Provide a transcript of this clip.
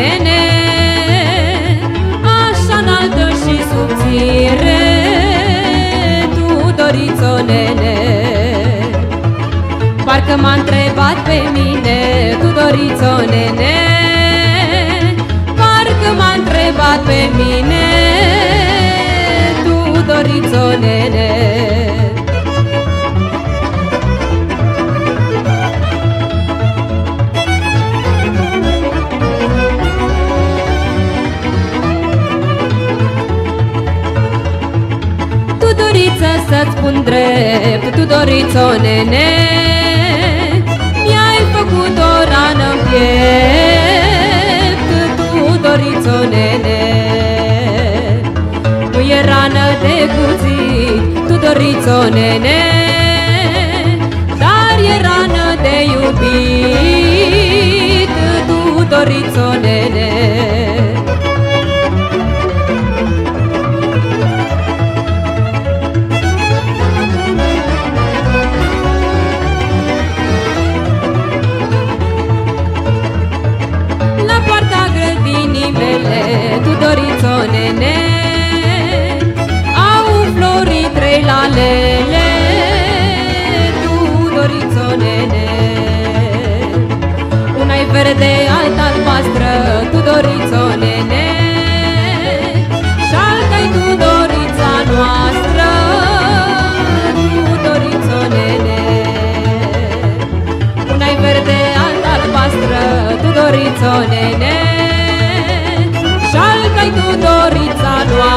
nene, așa înaltă și subțire, Tudorițo, nene. Parcă m-a întrebat pe mine, Tudorițo, nene, parcă m-a întrebat pe mine, Tudorițo, nene. Tudoriță, să-ți spun drept, Tudorițo, nene, mi-ai făcut o rană în piept, Tudorițo, nene. Nu e rană de cuțit, Tudorițo, nene, dar e rană de iubit, Tudorițo, nene. Tudorițo, nene, au înflorit trei lalele, Tudorițo, nene. Una-i verde, alta albastră, Tudorițo, nene, și-alta-i Tudorița noastră, Tudorițo, nene. Una-i verde, alta albastră, Tudorițo, nene, și-alta-i Tudorița noastră.